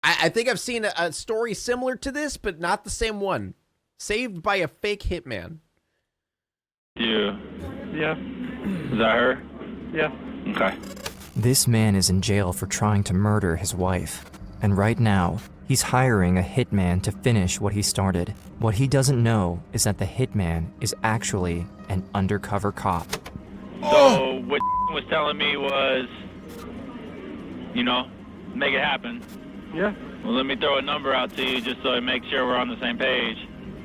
I think I've seen a story similar to this, but not the same one. Saved by a fake hitman. Yeah. Yeah. Is that her? Yeah. Okay. This man is in jail for trying to murder his wife. And right now, he's hiring a hitman to finish what he started. What he doesn't know is that the hitman is actually an undercover cop. So what was telling me was, you know, make it happen. Yeah. Well, let me throw a number out to you just so I make sure we're on the same page.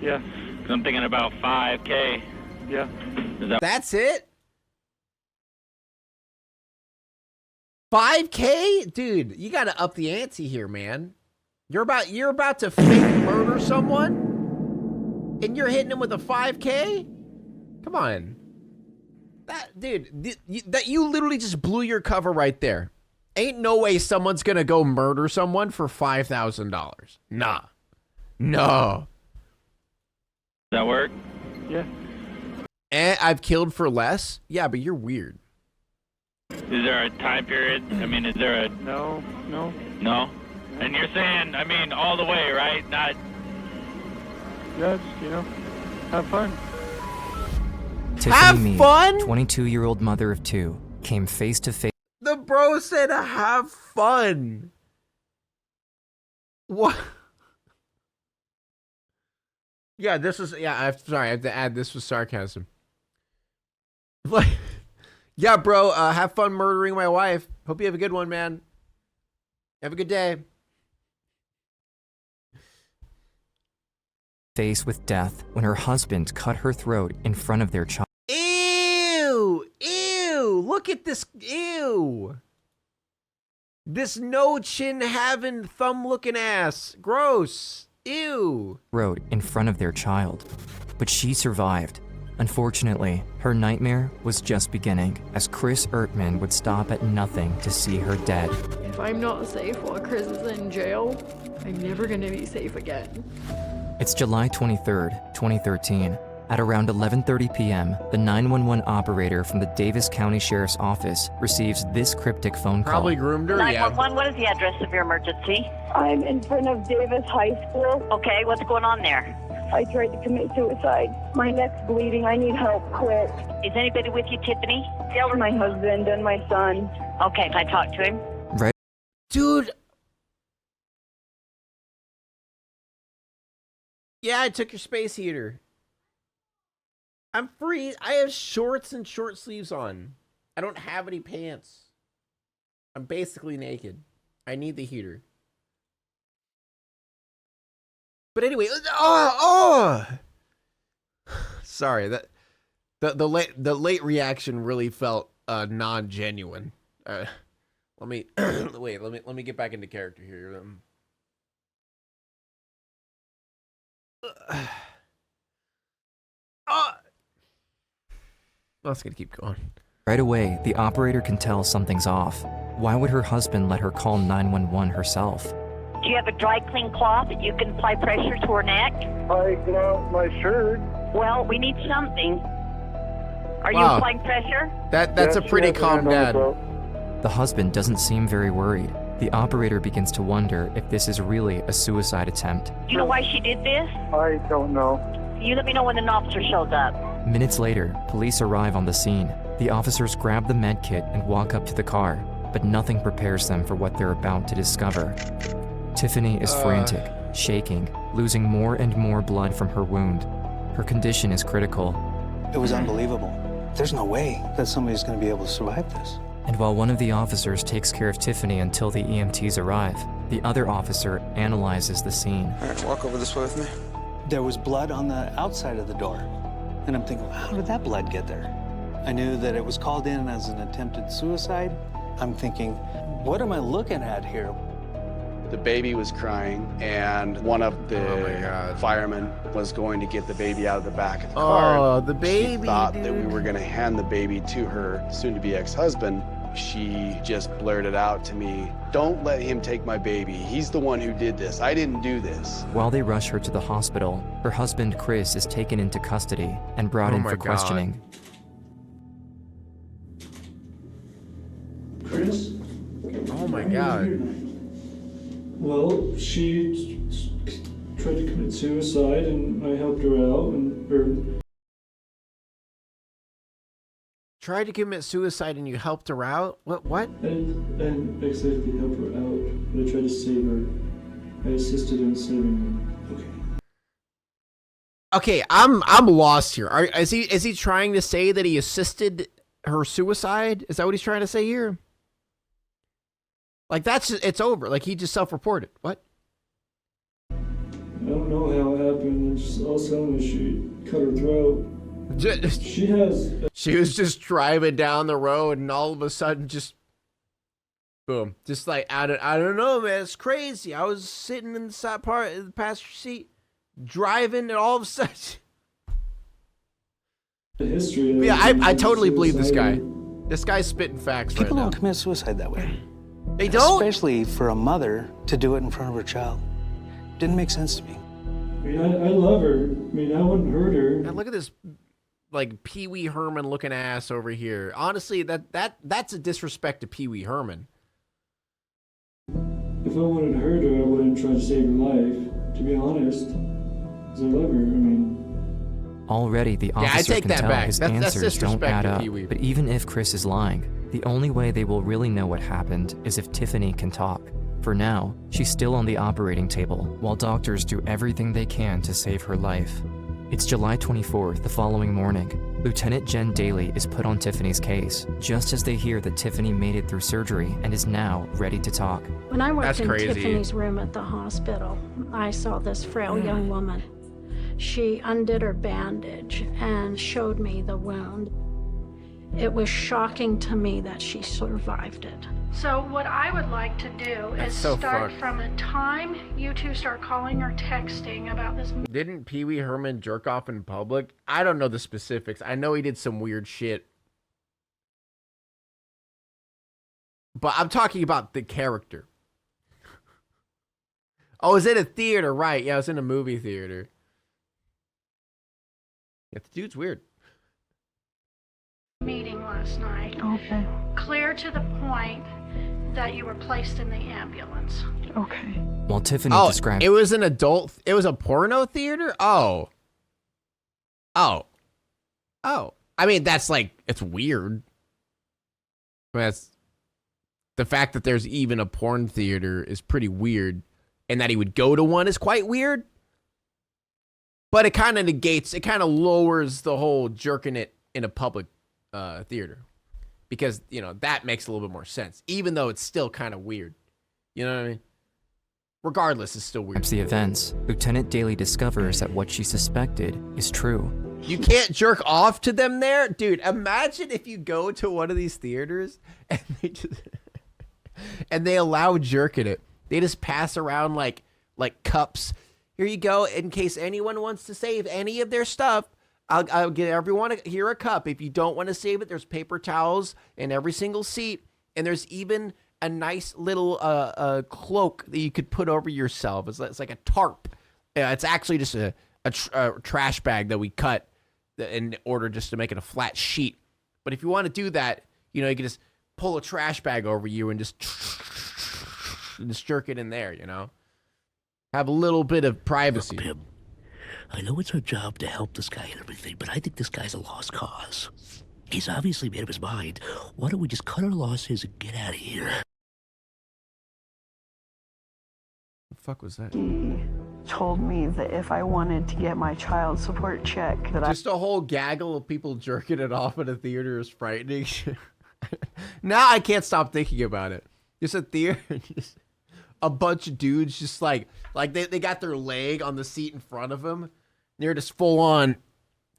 Yeah. 'Cause I'm thinking about 5K. Yeah. That's it? 5K? Dude, you gotta up the ante here, man. You're about to fake murder someone? And you're hitting him with a 5K? Come on. That you literally just blew your cover right there. Ain't no way someone's gonna go murder someone for $5,000. Nah. No. Does that work? Yeah. And I've killed for less? Yeah, but you're weird. Is there a time period? I mean, is there a... No. No? And you're saying, I mean, all the way, right? Not... Yeah, just, you know, have fun. Tiffany Have Mead, fun? 22-year-old mother of two, came face to face. The bro said have fun. What? Yeah, this was, I'm sorry, I have to add, this was sarcasm. Like, yeah, bro, have fun murdering my wife. Hope you have a good one, man. Have a good day. Face with death when her husband cut her throat in front of their child. Ew, look at this, ew. This no chin having thumb looking ass, gross, ew. Throat in front of their child. But she survived. Unfortunately, her nightmare was just beginning as Chris Ertman would stop at nothing to see her dead. If I'm not safe while Chris is in jail, I'm never gonna be safe again. It's July 23rd, 2013. At around 11:30 p.m., the 911 operator from the Davis County Sheriff's Office receives this cryptic phone call. Probably groomed her, yeah. 911, what is the address of your emergency? I'm in front of Davis High School. Okay, what's going on there? I tried to commit suicide. My neck's bleeding. I need help quick. Is anybody with you, Tiffany? My husband and my son. Okay, can I talk to him? Right. Dude. Yeah, I took your space heater. I'm free. I have shorts and short sleeves on. I don't have any pants. I'm basically naked. I need the heater. But anyway, sorry, that the late reaction really felt non-genuine. Let me let me get back into character here. Let's gonna keep going. Right away, the operator can tell something's off. Why would her husband let her call 911 herself? Do you have a dry clean cloth that you can apply pressure to her neck? I got my shirt. Well, we need something. Are you Wow. applying pressure? That's a pretty calm dad. The husband doesn't seem very worried. The operator begins to wonder if this is really a suicide attempt. Do you know why she did this? I don't know. You let me know when an officer shows up. Minutes later, police arrive on the scene. The officers grab the med kit and walk up to the car, but nothing prepares them for what they're about to discover. Tiffany is frantic, shaking, losing more and more blood from her wound. Her condition is critical. It was unbelievable. There's no way that somebody's going to be able to survive this. And while one of the officers takes care of Tiffany until the EMTs arrive, the other officer analyzes the scene. All right, walk over this way with me. There was blood on the outside of the door. And I'm thinking, how did that blood get there? I knew that it was called in as an attempted suicide. I'm thinking, what am I looking at here? The baby was crying, and one of the firemen was going to get the baby out of the back of the car. Oh, the baby, She thought that we dude. were going to hand the baby to her soon-to-be ex-husband. She just blurted out to me, "Don't let him take my baby. He's the one who did this. I didn't do this." While they rush her to the hospital, her husband Chris is taken into custody and brought in my for God. questioning. Chris? Oh my God. Well, she tried to commit suicide, and I helped her out, Tried to commit suicide and you helped her out? What? And exactly help her out. But I tried to save her. I assisted in saving her. Okay, I'm lost here. Is he trying to say that he assisted her suicide? Is that what he's trying to say here? Like it's over. Like he just self-reported. What? I don't know how it happened. All of a sudden she cut her throat. She was just driving down the road and all of a sudden just boom. Just like I don't know, man. It's crazy. I was sitting in the side part of the passenger seat, driving, and all of a sudden the history. Yeah, I totally believe this guy. This guy's spitting facts People right now. don't commit suicide that way. They don't? Especially for a mother to do it in front of her child. Didn't make sense to me. I mean, I love her. I mean, I wouldn't hurt her. And look at this, like, Pee Wee Herman looking ass over here. Honestly, that's a disrespect to Pee Wee Herman. If I wanted to hurt her, I wouldn't try to save her life. To be honest, because I love her. I mean. Already, the I officer take can that tell back. his That's answers don't disrespect add to up. Pee-wee. But even if Chris is lying, the only way they will really know what happened is if Tiffany can talk. For now, she's still on the operating table, while doctors do everything they can to save her life. It's July 24th, the following morning. Lieutenant Jen Daly is put on Tiffany's case, just as they hear that Tiffany made it through surgery and is now ready to talk. When I worked That's in crazy. Tiffany's room at the hospital, I saw this frail young woman. She undid her bandage and showed me the wound. It was shocking to me that she survived it. So what I would like to do is start from the time you two start calling or texting about this. Didn't Pee Wee Herman jerk off in public? I don't know the specifics. I know he did some weird shit. But I'm talking about the character. Oh, it was in a theater, right? Yeah, it was in a movie theater. Yeah, the dude's weird. Meeting last night. Okay. Clear to the point that you were placed in the ambulance. Okay. While Tiffany Oh, describes it was an adult. It was a porno theater. Oh. I mean, that's like, it's weird. I mean, that's the fact that there's even a porn theater is pretty weird, and that he would go to one is quite weird. But it kind of negates, it kind of lowers the whole jerking it in a public theater. Because, you know, that makes a little bit more sense. Even though it's still kind of weird. You know what I mean? Regardless, it's still weird. the events, Lieutenant Daly discovers that what she suspected is true. You can't jerk off to them there? Dude, imagine if you go to one of these theaters and they just... and they allow jerking it. They just pass around like cups. Here you go. In case anyone wants to save any of their stuff, I'll get everyone here a cup. If you don't want to save it, there's paper towels in every single seat. And there's even a nice little cloak that you could put over yourself. It's like a tarp. It's actually just a trash bag that we cut in order just to make it a flat sheet. But if you want to do that, you know, you can just pull a trash bag over you and just jerk it in there, you know? Have a little bit of privacy. Look, Pim, I know it's our job to help this guy and everything, but I think this guy's a lost cause. He's obviously made up his mind. Why don't we just cut our losses and get out of here? What the fuck was that? He told me that if I wanted to get my child support check, that Just a whole gaggle of people jerking it off in a theater is frightening. Now I can't stop thinking about it. Just a theater, just a bunch of dudes just like they got their leg on the seat in front of them. They're just full on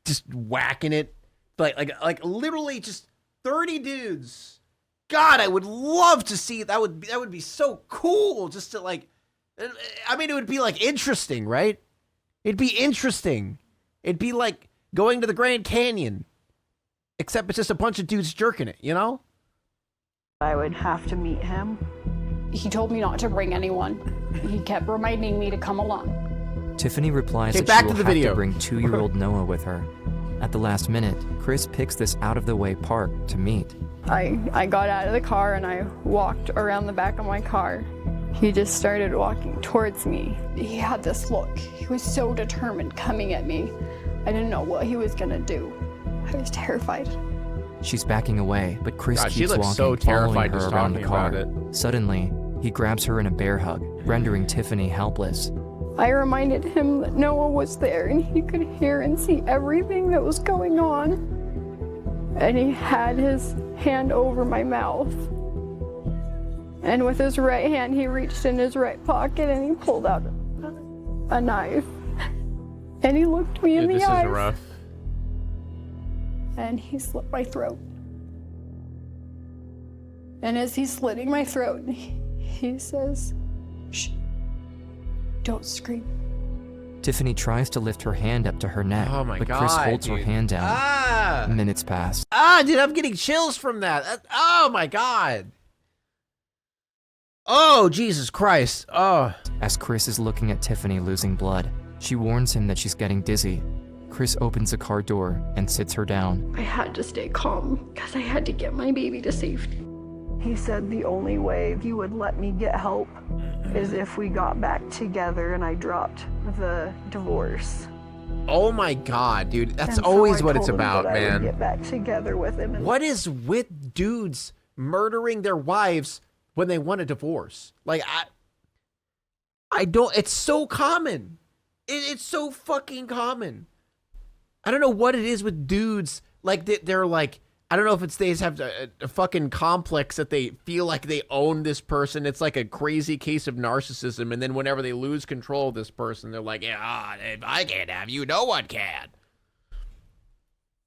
just whacking it. Like literally just 30 dudes. God, I would love to see that would be so cool just to like, I mean, it would be like interesting, right? It'd be interesting. It'd be like going to the Grand Canyon, except it's just a bunch of dudes jerking it, you know? I would have to meet him. He told me not to bring anyone. He kept reminding me to come along. Tiffany replies Okay, that back she to will the have video. to bring 2-year-old Noah with her. At the last minute, Chris picks this out-of-the-way park to meet. I got out of the car and I walked around the back of my car. He just started walking towards me. He had this look. He was so determined coming at me. I didn't know what he was gonna do. I was terrified. She's backing away, but Chris God, she keeps looks walking, so terrified following her just around the talking car. about it. Suddenly, he grabs her in a bear hug, rendering Tiffany helpless. I reminded him that Noah was there and he could hear and see everything that was going on. And he had his hand over my mouth. And with his right hand, he reached in his right pocket and he pulled out a knife. And he looked me in the eyes. This is rough. And he slit my throat. And as he's slitting my throat, he says, "Shh, don't scream." Tiffany tries to lift her hand up to her neck, Oh my but God, Chris holds her dude. hand down. Ah! Minutes pass. Dude, I'm getting chills from that. Oh my God. Oh, Jesus Christ. Oh. As Chris is looking at Tiffany losing blood, she warns him that she's getting dizzy. Chris opens the car door and sits her down. I had to stay calm because I had to get my baby to safety. He said the only way he would let me get help is if we got back together and I dropped the divorce. Oh my God, dude. That's And so always I what it's told him about, that I would man. get back together with him. What is with dudes murdering their wives when they want a divorce? Like, I don't, it's so common. It's so fucking common. I don't know what it is with dudes. Like, they're like, I don't know if it's they just have a fucking complex that they feel like they own this person. It's like a crazy case of narcissism. And then whenever they lose control of this person, they're like, yeah, if I can't have you, no one can.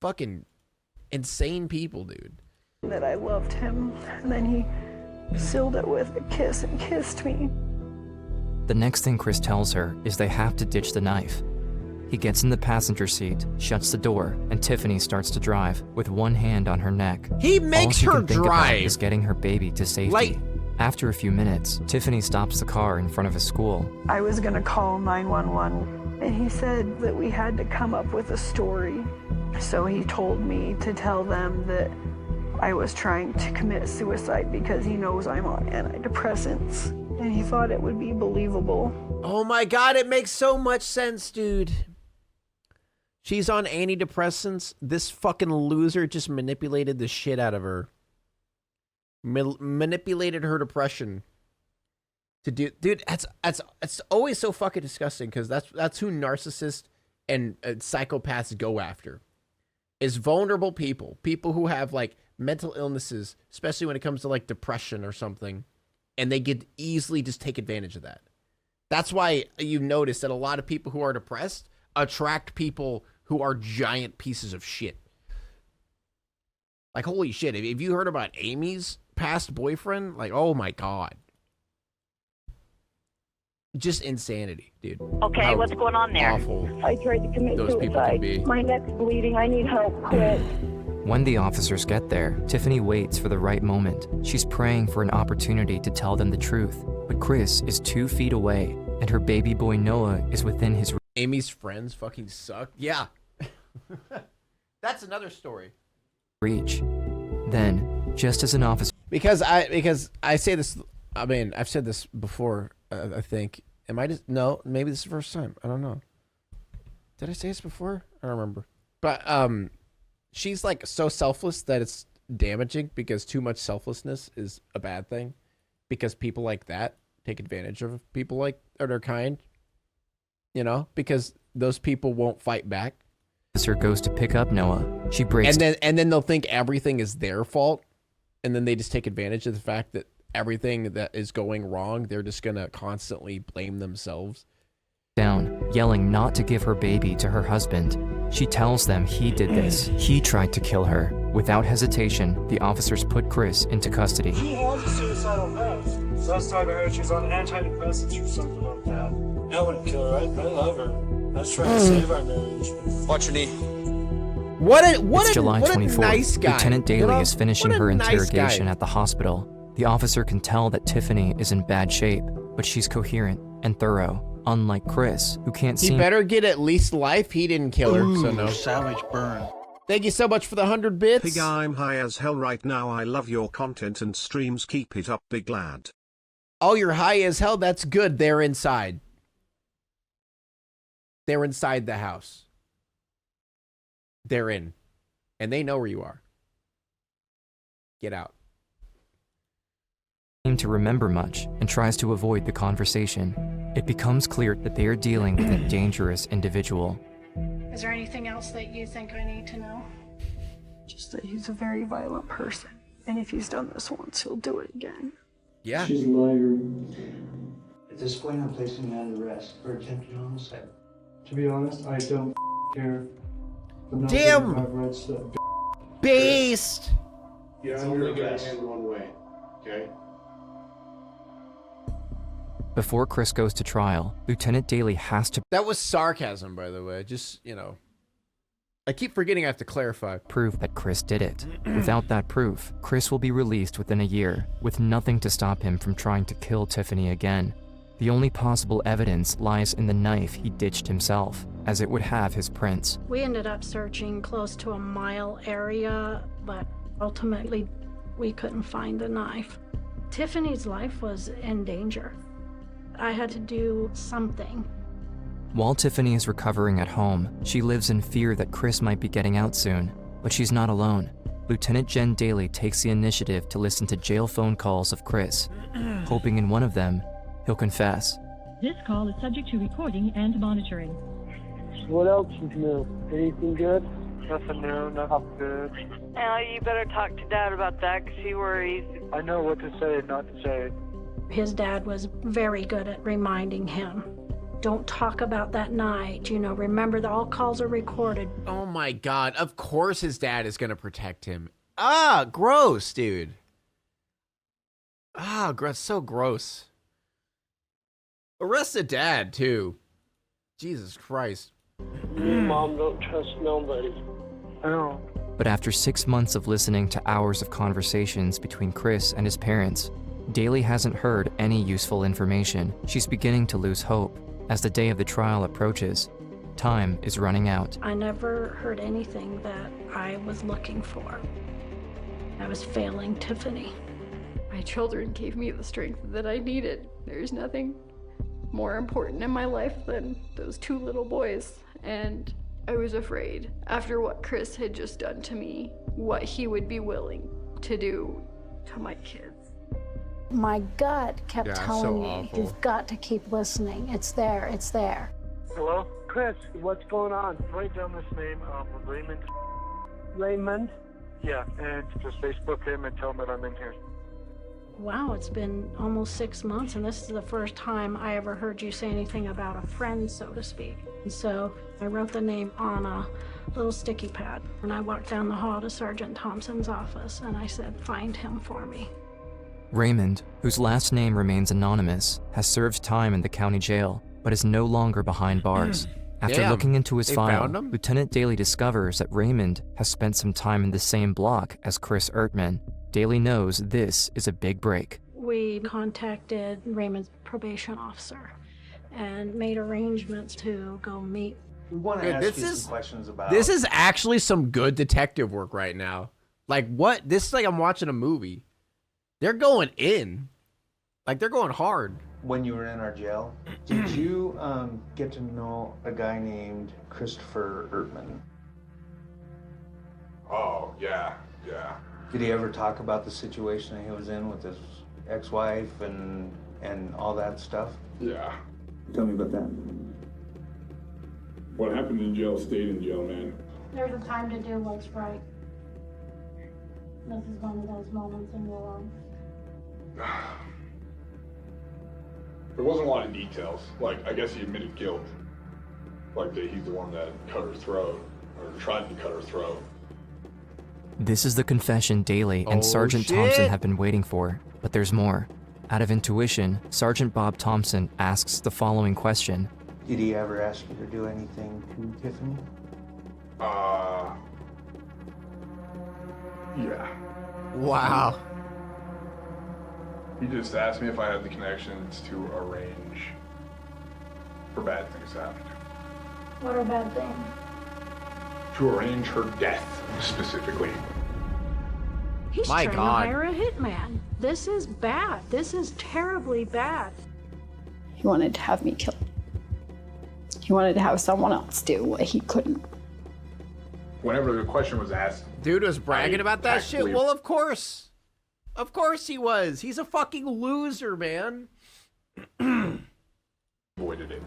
Fucking insane people, dude. That I loved him, and then he sealed it with a kiss and kissed me. The next thing Chris tells her is they have to ditch the knife. He gets in the passenger seat, shuts the door, and Tiffany starts to drive with one hand on her neck. He All makes she her can think about drive. is getting her baby to safety. Like- After a few minutes, Tiffany stops the car in front of a school. I was gonna call 911, and he said that we had to come up with a story. So he told me to tell them that I was trying to commit suicide because he knows I'm on antidepressants, and he thought it would be believable. Oh my God, it makes so much sense, dude. She's on antidepressants. This fucking loser just manipulated the shit out of her. Manipulated her depression to do, dude. That's always so fucking disgusting because that's who narcissists and psychopaths go after. Is vulnerable people who have like mental illnesses, especially when it comes to like depression or something, and they could easily just take advantage of that. That's why you notice that a lot of people who are depressed attract people who are giant pieces of shit. Like, holy shit, have you heard about Amy's past boyfriend? Like, oh my God. Just insanity, dude. Okay, How what's going on there? Awful. I tried to commit Those people can suicide. be. My neck's bleeding. I need help quick. When the officers get there, Tiffany waits for the right moment. She's praying for an opportunity to tell them the truth, but Chris is 2 feet away, and her baby boy Noah is within his Amy's friends fucking suck. Yeah. That's another story. reach. Then, just as an officer Because I say this, I mean, I've said this before, I think. Am I just, no, maybe this is the first time. I don't know. Did I say this before? I don't remember. But she's like so selfless that it's damaging because too much selflessness is a bad thing because people like that take advantage of people like their kind, you know, because those people won't fight back. goes to pick up Noah. She breaks And then they'll think everything is their fault, and then they just take advantage of the fact that everything that is going wrong, they're just gonna constantly blame themselves. down, yelling not to give her baby to her husband. She tells them he did this. He tried to kill her. Without hesitation, the officers put Chris into custody. She has a suicidal past. Last time I heard she was on antidepressants or something like that. I wouldn't kill her. I love her. I was trying to save our marriage. Watch your knee. It's July what a 24th. nice guy. Lieutenant Daly You know? is finishing What a her nice interrogation guy. at the hospital. The officer can tell that Tiffany is in bad shape, but she's coherent and thorough, unlike Chris, who can't He seem better get at least life. He didn't kill her, so no. Savage burn. Thank you so much for the 100 bits. Big, I'm high as hell right now. I love your content and streams. Keep it up, big lad. Oh, you're high as hell? That's good. They're inside. They're inside the house. They're in. And they know where you are. Get out. To remember much and tries to avoid the conversation. It becomes clear that they are dealing with a dangerous individual. Is there anything else that you think I need to know? Just that he's a very violent person. And if he's done this once, he'll do it again. Yeah. She's a liar. At this point, I'm placing you under arrest for attempted homicide. To be honest, I don't care. I'm not Damn! gonna have rights to that Based! You're only gonna end one way, okay? Before Chris goes to trial, Lieutenant Daly has to That was sarcasm, by the way. Just, you know. I keep forgetting I have to clarify. prove that Chris did it. Without that proof, Chris will be released within a year, with nothing to stop him from trying to kill Tiffany again. The only possible evidence lies in the knife he ditched himself, as it would have his prints. We ended up searching close to a mile area, but ultimately we couldn't find the knife. Tiffany's life was in danger. I had to do something. While Tiffany is recovering at home, she lives in fear that Chris might be getting out soon, but she's not alone. Lieutenant Jen Daly takes the initiative to listen to jail phone calls of Chris, hoping in one of them, he'll confess. This call is subject to recording and monitoring. What else is new? Anything good? Nothing new, nothing good. Now you better talk to Dad about that because he worries. I know what to say and not to say. His dad was very good at reminding him, don't talk about that night. You know, remember that all calls are recorded. Oh my God. Of course his dad is going to protect him. Ah, gross, dude. Ah, so gross. Arrest the dad, too. Jesus Christ. Mom don't trust nobody. I know. But after 6 months of listening to hours of conversations between Chris and his parents, Daly hasn't heard any useful information. She's beginning to lose hope. As the day of the trial approaches, time is running out. I never heard anything that I was looking for. I was failing Tiffany. My children gave me the strength that I needed. There's nothing more important in my life than those two little boys. And I was afraid, after what Chris had just done to me, what he would be willing to do to my kids. My gut kept telling so me, awful. you've got to keep listening. It's there, it's there. Hello? Chris, what's going on? Write down this name, Raymond. Raymond? Yeah, and just Facebook him and tell him that I'm in here. Wow, it's been almost 6 months, and this is the first time I ever heard you say anything about a friend, so to speak. And so I wrote the name on a little sticky pad, and I walked down the hall to Sergeant Thompson's office, and I said, find him for me. Raymond, whose last name remains anonymous, has served time in the county jail, but is no longer behind bars. After Damn, looking into his they file, found him? Lieutenant Daly discovers that Raymond has spent some time in the same block as Chris Ertman. Daly knows this is a big break. We contacted Raymond's probation officer and made arrangements to go meet. We want to Dude, ask this you is- some questions about... This is actually some good detective work right now. Like, what? This is like I'm watching a movie. They're going in. Like, they're going hard. When you were in our jail, did you get to know a guy named Christopher Ertman? Oh, yeah. Did he ever talk about the situation he was in with his ex-wife and all that stuff? Yeah. Tell me about that. What happened in jail stayed in jail, man. There's a time to do what's right. This is one of those moments in your life. There wasn't a lot of details. Like, I guess he admitted guilt. Like that he's the one that cut her throat, or tried to cut her throat. This is the confession Daly and Oh, Sergeant shit. Thompson have been waiting for, but there's more. Out of intuition, Sergeant Bob Thompson asks the following question. Did he ever ask you to do anything to Tiffany? Yeah. Wow. He just asked me if I had the connections to arrange for bad things to happen. What are bad things? To arrange her death, specifically. He's My trying God. to hire a hitman. This is bad. This is terribly bad. He wanted to have me killed. He wanted to have someone else do what he couldn't. Whenever the question was asked, Dude was bragging about that shit. tactfully- Well, of course. Of course he was. He's a fucking loser, man. avoided it.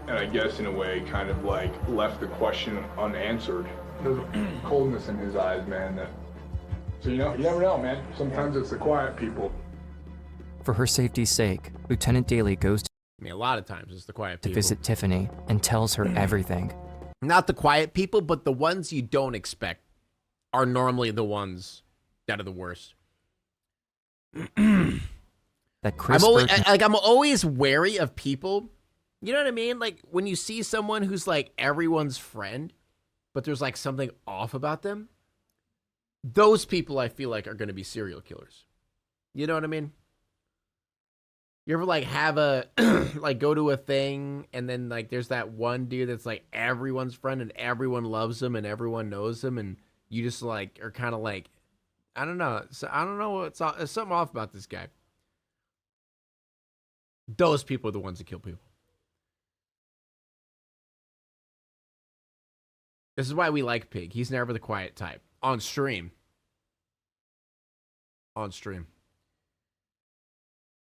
And I guess in a way kind of like left the question unanswered. There's a coldness in his eyes, man, that, so you never know, man. Sometimes it's the quiet people. For her safety's sake, Lieutenant Daly goes I mean, a lot of times it's the quiet to people. visit Tiffany and tells her everything. Not the quiet people, but the ones you don't expect are normally the ones that are the worst. That Chris I'm always wary of people. You know what I mean? Like when you see someone who's like everyone's friend, but there's like something off about them. Those people I feel like are going to be serial killers. You know what I mean? You ever like have a like go to a thing and then like there's that one dude that's like everyone's friend and everyone loves him and everyone knows him and you just like are kind of like I don't know. So I don't know what's there's something off about this guy. Those people are the ones that kill people. This is why we like Pig. He's never the quiet type. On stream. On stream.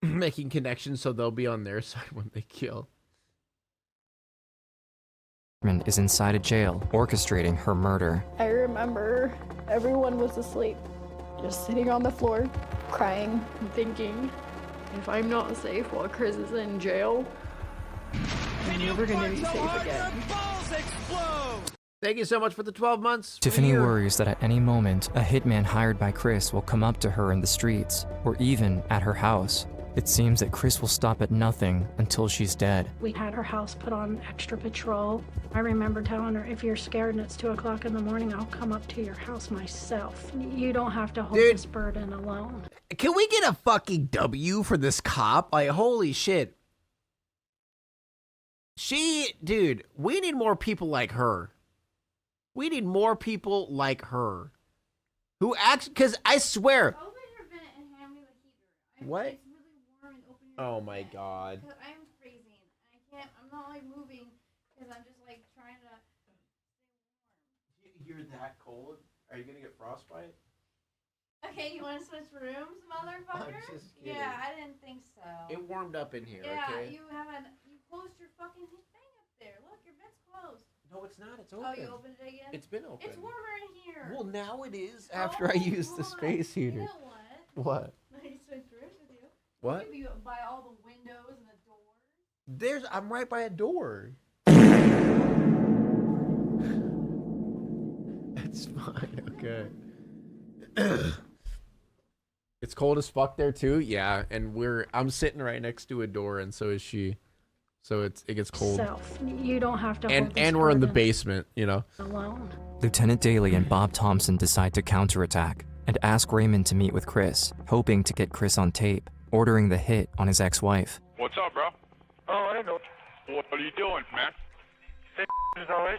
Making connections so they'll be on their side when they kill. is inside a jail, orchestrating her murder. I remember everyone was asleep, just sitting on the floor, crying, and thinking, if I'm not safe while Chris is in jail, I'm never gonna be safe again. Thank you so much for the 12 months. Tiffany worries that at any moment, a hitman hired by Chris will come up to her in the streets, or even at her house. It seems that Chris will stop at nothing until she's dead. We had her house put on extra patrol. I remember telling her, if you're scared and it's 2 o'clock in the morning, I'll come up to your house myself. You don't have to hold this burden alone. Can we get a fucking W for this cop? Like, holy shit. Dude, we need more people like her. We need more people like her. Who actually, because I swear. What? Oh my god. I'm freezing. I'm not like moving because I'm just like trying to stay warm. You're that cold? Are you gonna get frostbite? Okay, you want to switch rooms, motherfucker? I'm just kidding. Yeah, I didn't think so. It warmed up in here, yeah, okay? you closed your fucking thing up there. Look, your bed's closed. No, it's not. It's open. Oh, you opened it again? It's been open. It's warmer in here. Well, now it is after I used the space heater. You know what? What? I switched rooms with you. What? You by all the windows and the doors. I'm right by a door. It's fine, okay. It's cold as fuck there too, yeah. And I'm sitting right next to a door, and so is she. So it gets cold. You don't have to. And we're in the basement, you know. Alone. Lieutenant Daly and Bob Thompson decide to counterattack and ask Raymond to meet with Chris, hoping to get Chris on tape, ordering the hit on his ex-wife. What's up, bro? Oh, I don't know. What are you doing, man? As always.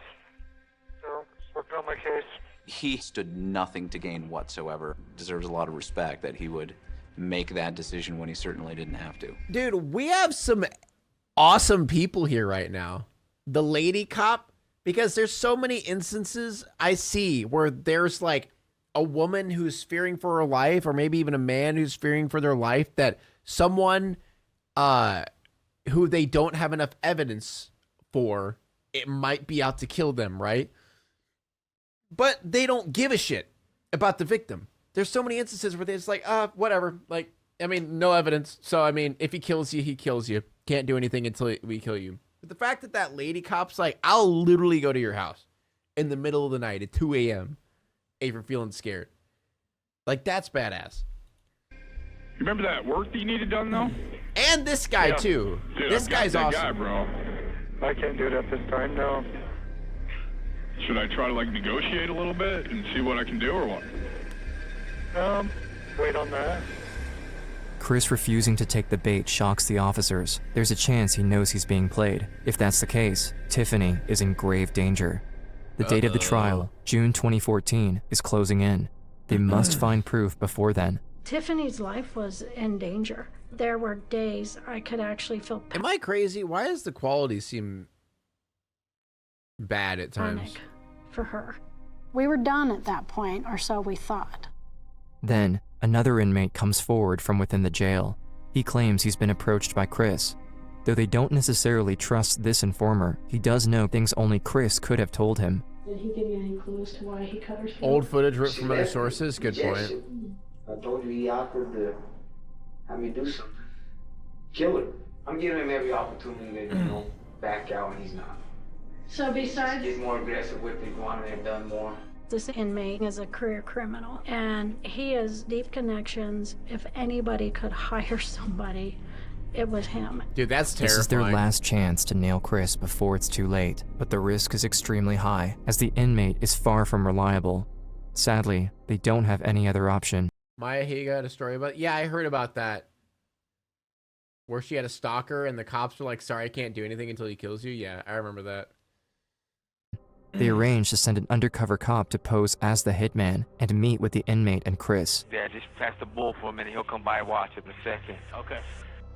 So, just working on my case. He stood nothing to gain whatsoever. Deserves a lot of respect that he would make that decision when he certainly didn't have to. Dude, we have some awesome people here right now. The lady cop, because there's so many instances I see where there's like a woman who's fearing for her life, or maybe even a man who's fearing for their life, that someone who they don't have enough evidence for, it might be out to kill them, right? But they don't give a shit about the victim. There's so many instances where they're just like, whatever. Like, I mean, no evidence. So, I mean, if he kills you, he kills you. Can't do anything until we kill you. But the fact that that lady cop's like, I'll literally go to your house in the middle of the night at 2 a.m. if you're feeling scared. Like, that's badass. You remember that work that you needed done, though? And this guy, too. Dude, this guy's awesome. Guy, bro. I can't do it at this time, no. Should I try to, like, negotiate a little bit and see what I can do, or what? Wait on that. Chris refusing to take the bait shocks the officers. There's a chance he knows he's being played. If that's the case, Tiffany is in grave danger. The date of the trial, June 2014, is closing in. They must find proof before then. Tiffany's life was in danger. There were days I could actually feel Am I crazy? Why does the quality seem bad at times? panic for her. We were done at that point, or so we thought. Then, another inmate comes forward from within the jail. He claims he's been approached by Chris. Though they don't necessarily trust this informer, he does know things only Chris could have told him. Did he give you any clues to why he cut her throat? Old footage ripped from other sources? Good point. I told you he offered to have me do something. Kill her. I'm giving him every opportunity to, back out, and he's not. So besides... He's more aggressive with it, wanting to have done more. This inmate is a career criminal, and he has deep connections. If anybody could hire somebody, it was him. Dude, that's terrifying. This is their last chance to nail Chris before it's too late, but the risk is extremely high, as the inmate is far from reliable. Sadly, they don't have any other option. Maya Higa had a story about... Yeah, I heard about that. Where she had a stalker and the cops were like, sorry, I can't do anything until he kills you. Yeah, I remember that. They arrange to send an undercover cop to pose as the hitman and meet with the inmate and Chris. Yeah, just pass the bull for a minute. He'll come by and watch it in a second. Okay.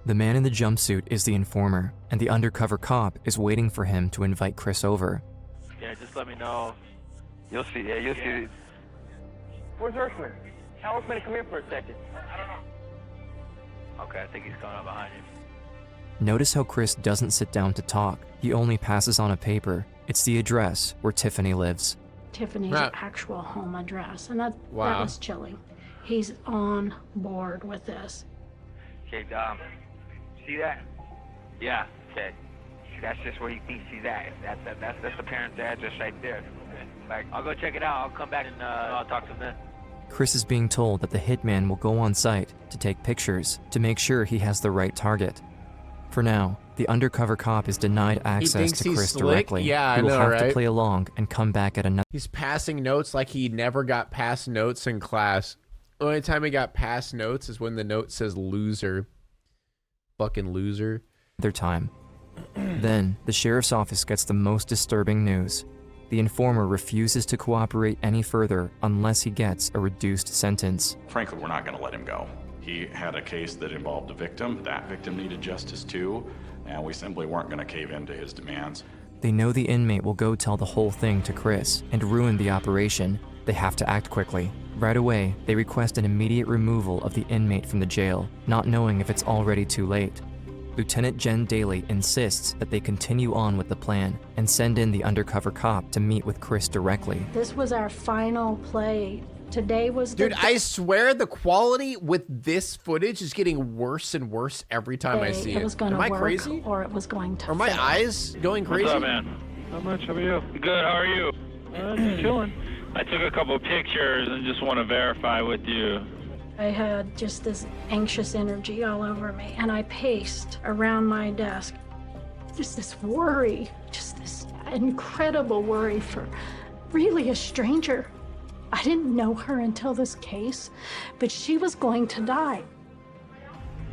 The man in the jumpsuit is the informer, and the undercover cop is waiting for him to invite Chris over. Yeah, just let me know. You'll see. Yeah, you'll see. Where's Earthman? Tell Earthman to come in for a second. I don't know. Okay, I think he's coming up behind you. Notice how Chris doesn't sit down to talk. He only passes on a paper. It's the address where Tiffany lives. Tiffany's actual home address, and that Wow. was chilling. He's on board with this. Okay, see that? Yeah, okay. That's just where he thinks he's at. That's the parent's address right there. Like, I'll go check it out. I'll come back and I'll talk to him then. Chris is being told that the hitman will go on site to take pictures to make sure he has the right target. For now, the undercover cop is denied access to Chris directly. Yeah, he will I know, have right? to play along and come back at another. He's passing notes like he never got past notes in class. The only time he got past notes is when the note says loser. Fucking loser. Time. Then, the sheriff's office gets the most disturbing news. The informer refuses to cooperate any further unless he gets a reduced sentence. Frankly, we're not going to let him go. He had a case that involved a victim. That victim needed justice too, and we simply weren't going to cave into his demands. They know the inmate will go tell the whole thing to Chris and ruin the operation. They have to act quickly. Right away, they request an immediate removal of the inmate from the jail, not knowing if it's already too late. Lieutenant Jen Daly insists that they continue on with the plan and send in the undercover cop to meet with Chris directly. This was our final play. Today was the Dude, I swear the quality with this footage is getting worse and worse every time I see it. It was going to Am I work, crazy? or it was going to Are my fail. eyes going crazy? What's up, man? Not much. How about you? Good, how are you? Just chilling. I took a couple pictures and just want to verify with you. I had just this anxious energy all over me, and I paced around my desk. Just this worry, just this incredible worry for really a stranger. I didn't know her until this case, but she was going to die.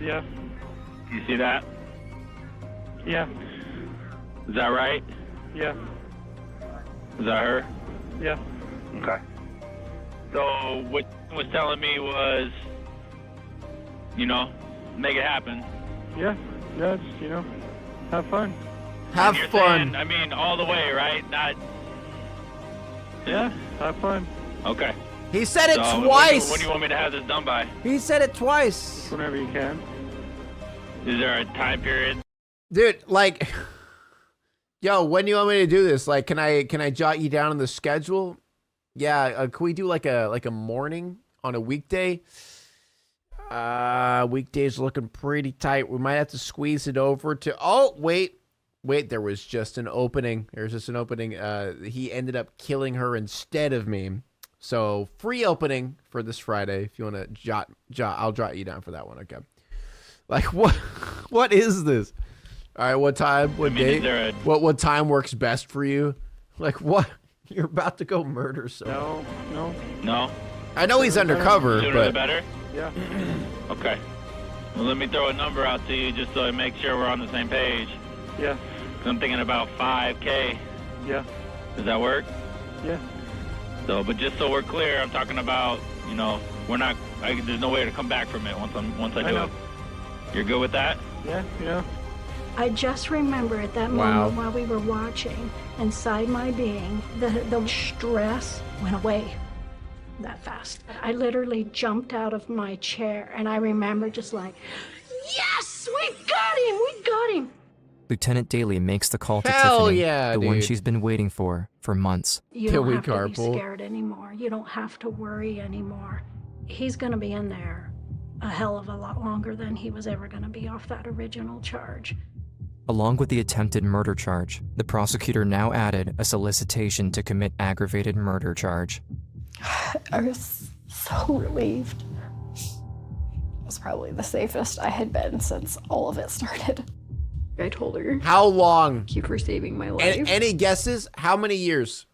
Yeah. You see that? Yeah. Is that right? Yeah. Is that her? Yeah. Okay. So what was telling me was, make it happen. Yeah. Yeah. Just have fun. Have And you're fun. saying, I mean, all the way, right? Not. Yeah. Have fun. Okay. He said it So, twice. When do you want me to have this done by? He said it twice. Whenever you can. Is there a time period? Dude, like, yo, when do you want me to do this? Like, can I jot you down on the schedule? Yeah, can we do like a morning on a weekday? Weekdays looking pretty tight. We might have to squeeze it over to. Oh, wait, there was just an opening. There's just an opening. He ended up killing her instead of me. So free opening for this Friday. If you want to jot, I'll jot you down for that one. Okay. Like what is this? All right, what time? What date? What time works best for you? Like what? You're about to go murder someone. No. I know he's undercover, Sooner but the better? Yeah. Okay. Well, let me throw a number out to you just so I make sure we're on the same page. Yeah. I'm thinking about 5K. Yeah. Does that work? Yeah. So, but just so we're clear, I'm talking about you know, there's no way to come back from it once I do it. You're good with that? Yeah. I just remember at that moment while we were watching, inside my being, the stress went away that fast. I literally jumped out of my chair, and I remember just like, yes, we got him, we got him. Lieutenant Daly makes the call to Hell Tiffany, yeah, the one dude. she's been waiting for months. You don't have to be scared anymore. You don't have to worry anymore. He's gonna be in there a hell of a lot longer than he was ever gonna be off that original charge. Along with the attempted murder charge, the prosecutor now added a solicitation to commit aggravated murder charge. I was so relieved. It was probably the safest I had been since all of it started. I told her. How long? Thank you for saving my life. Any guesses? How many years?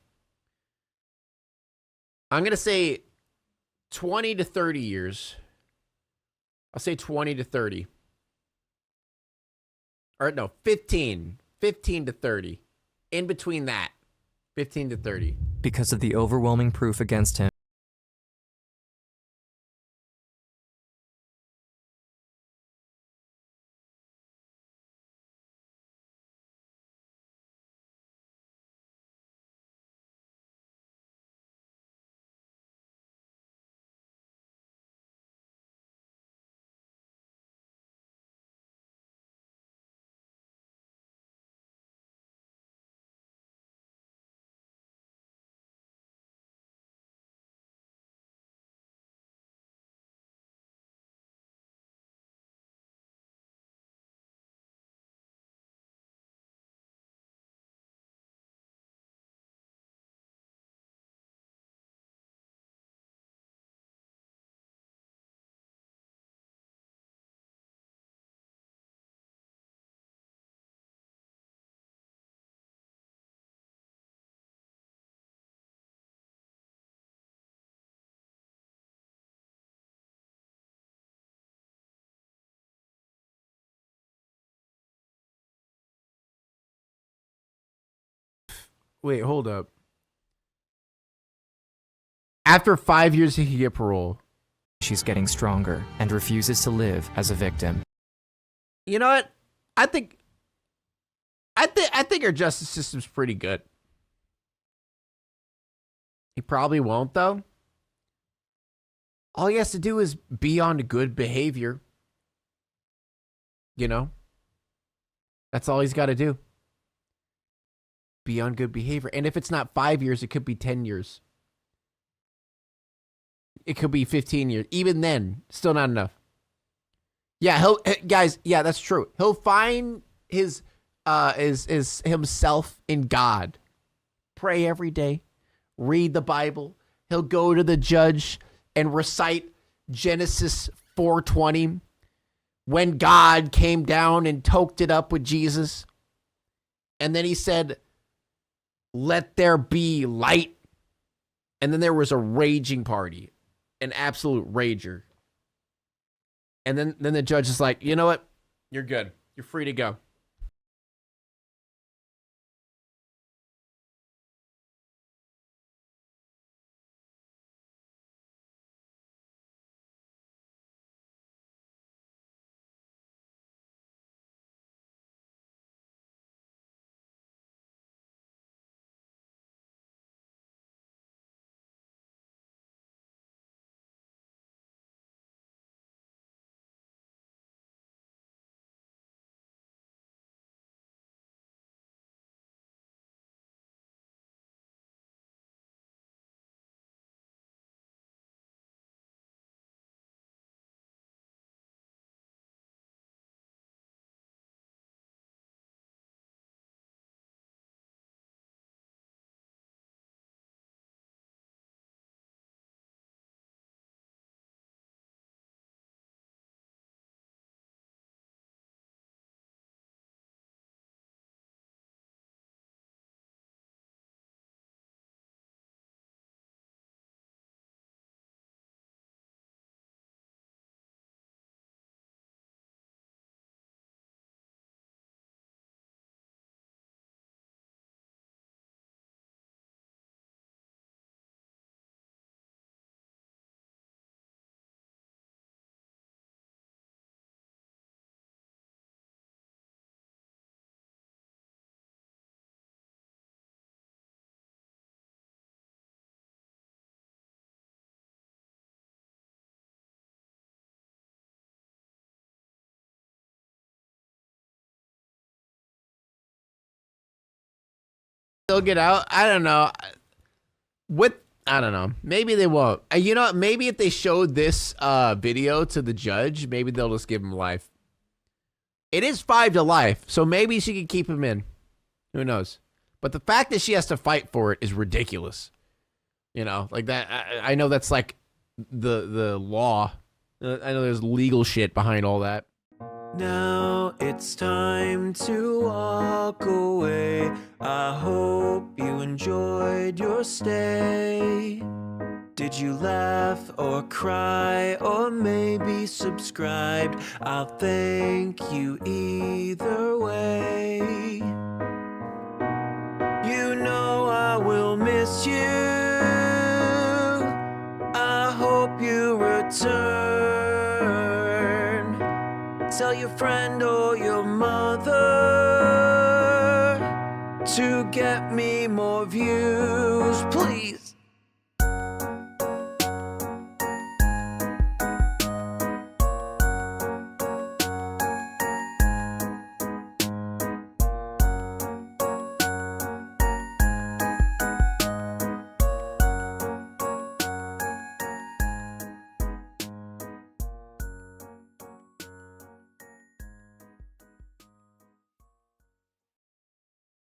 I'm going to say 20 to 30 years. I'll say 20 to 30. Or no, 15. 15 to 30. In between that. 15 to 30. Because of the overwhelming proof against him, Wait, hold up. After 5 years, he could get parole. she's getting stronger and refuses to live as a victim. You know what? I think our justice system's pretty good. He probably won't, though. All he has to do is be on good behavior. You know? That's all he's got to do. Be on good behavior. And if it's not 5 years, it could be 10 years. It could be 15 years. Even then, still not enough. Yeah, guys, yeah, that's true. He'll find his himself in God. Pray every day. Read the Bible. He'll go to the judge and recite Genesis 4:20 when God came down and toked it up with Jesus. And then he said, "Let there be light." And then there was a raging party, an absolute rager. And then the judge is like, "You know what? You're good. You're free to go." They'll get out. I don't know. I don't know. Maybe they won't. You know what? Maybe if they showed this video to the judge, maybe they'll just give him life. It is 5 to life, so maybe she could keep him in. Who knows? But the fact that she has to fight for it is ridiculous. You know, like that. I know that's like the law. I know there's legal shit behind all that. Now it's time to walk away. I hope you enjoyed your stay. Did you laugh or cry or maybe subscribed? I'll thank you either way. You know I will miss you. I hope you return. Tell your friend or your mother to get me more views, please.